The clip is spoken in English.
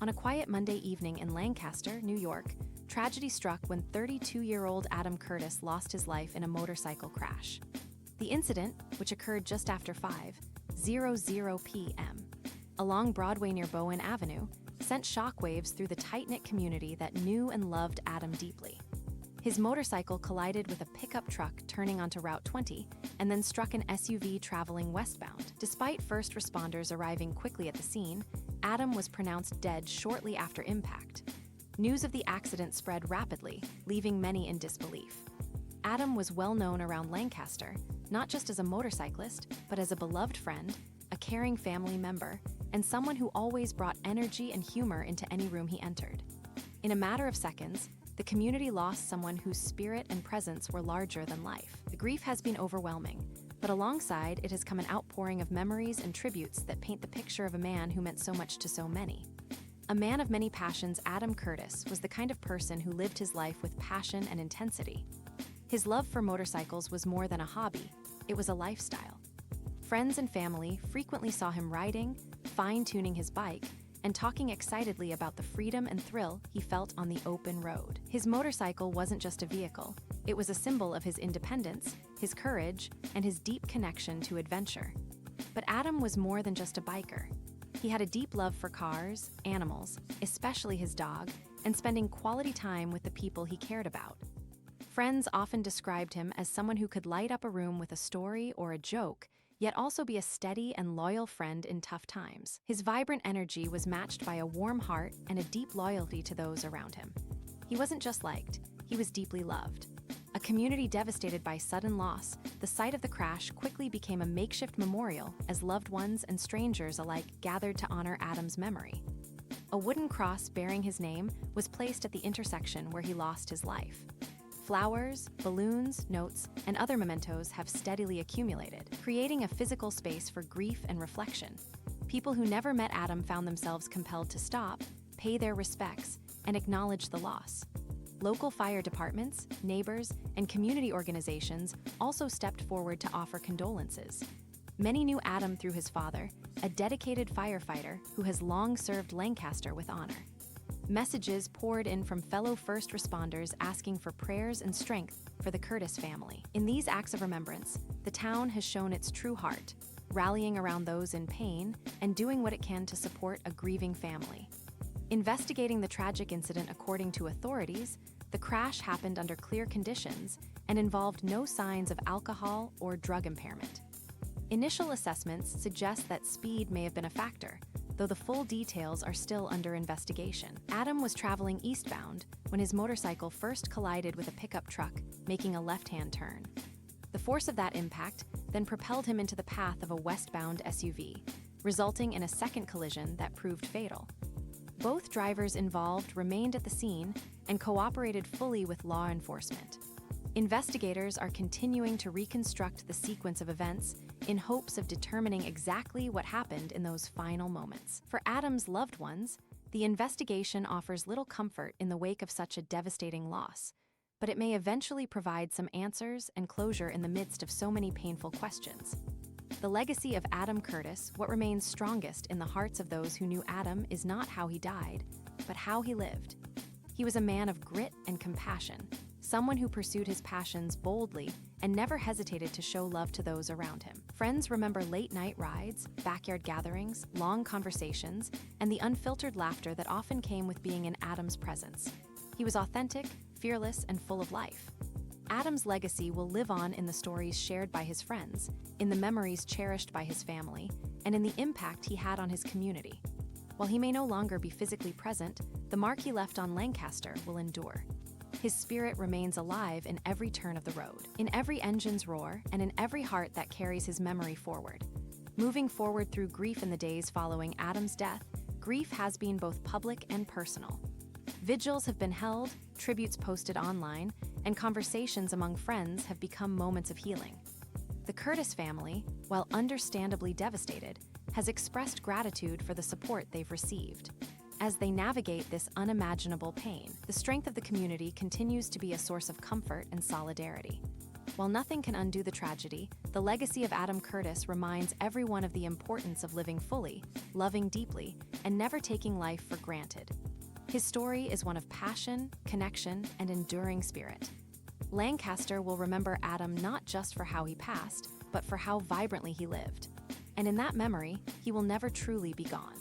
On a quiet Monday evening in Lancaster, New York, tragedy struck when 32-year-old Adam Curtis lost his life in a motorcycle crash. The incident, which occurred just after 5:00 p.m. along Broadway near Bowen Avenue, sent shockwaves through the tight-knit community that knew and loved Adam deeply. His motorcycle collided with a pickup truck turning onto Route 20 and then struck an SUV traveling westbound. Despite first responders arriving quickly at the scene, Adam was pronounced dead shortly after impact. News of the accident spread rapidly, leaving many in disbelief. Adam was well known around Lancaster, not just as a motorcyclist, but as a beloved friend, a caring family member, and someone who always brought energy and humor into any room he entered. In a matter of seconds, the community lost someone whose spirit and presence were larger than life. The grief has been overwhelming, but alongside it has come an outpouring of memories and tributes that paint the picture of a man who meant so much to so many. A man of many passions, Adam Curtis was the kind of person who lived his life with passion and intensity. His love for motorcycles was more than a hobby, it was a lifestyle. Friends and family frequently saw him riding, fine-tuning his bike, and talking excitedly about the freedom and thrill he felt on the open road. His motorcycle wasn't just a vehicle, it was a symbol of his independence, his courage, and his deep connection to adventure. But Adam was more than just a biker. He had a deep love for cars, animals, especially his dog, and spending quality time with the people he cared about. Friends often described him as someone who could light up a room with a story or a joke, yet also be a steady and loyal friend in tough times. His vibrant energy was matched by a warm heart and a deep loyalty to those around him. He wasn't just liked, he was deeply loved. A community devastated by sudden loss, the site of the crash quickly became a makeshift memorial as loved ones and strangers alike gathered to honor Adam's memory. A wooden cross bearing his name was placed at the intersection where he lost his life. Flowers, balloons, notes, and other mementos have steadily accumulated, creating a physical space for grief and reflection. People who never met Adam found themselves compelled to stop, pay their respects, and acknowledge the loss. Local fire departments, neighbors, and community organizations also stepped forward to offer condolences. Many knew Adam through his father, a dedicated firefighter who has long served Lancaster with honor. Messages poured in from fellow first responders asking for prayers and strength for the Curtis family. In these acts of remembrance, the town has shown its true heart, rallying around those in pain and doing what it can to support a grieving family. Investigating the tragic incident according to authorities, the crash happened under clear conditions and involved no signs of alcohol or drug impairment. Initial assessments suggest that speed may have been a factor, though the full details are still under investigation. Adam was traveling eastbound when his motorcycle first collided with a pickup truck, making a left-hand turn. The force of that impact then propelled him into the path of a westbound SUV, resulting in a second collision that proved fatal. Both drivers involved remained at the scene and cooperated fully with law enforcement. Investigators are continuing to reconstruct the sequence of events in hopes of determining exactly what happened in those final moments. For Adam's loved ones, the investigation offers little comfort in the wake of such a devastating loss, but it may eventually provide some answers and closure in the midst of so many painful questions. The legacy of Adam Curtis, what remains strongest in the hearts of those who knew Adam, is not how he died, but how he lived. He was a man of grit and compassion, someone who pursued his passions boldly and never hesitated to show love to those around him. Friends remember late-night rides, backyard gatherings, long conversations, and the unfiltered laughter that often came with being in Adam's presence. He was authentic, fearless, and full of life. Adam's legacy will live on in the stories shared by his friends, in the memories cherished by his family, and in the impact he had on his community. While he may no longer be physically present, the mark he left on Lancaster will endure. His spirit remains alive in every turn of the road, in every engine's roar, and in every heart that carries his memory forward. Moving forward through grief in the days following Adam's death, grief has been both public and personal. Vigils have been held, tributes posted online, and conversations among friends have become moments of healing. The Curtis family, while understandably devastated, has expressed gratitude for the support they've received. As they navigate this unimaginable pain, the strength of the community continues to be a source of comfort and solidarity. While nothing can undo the tragedy, the legacy of Adam Curtis reminds everyone of the importance of living fully, loving deeply, and never taking life for granted. His story is one of passion, connection, and enduring spirit. Lancaster will remember Adam not just for how he passed, but for how vibrantly he lived. And in that memory, he will never truly be gone.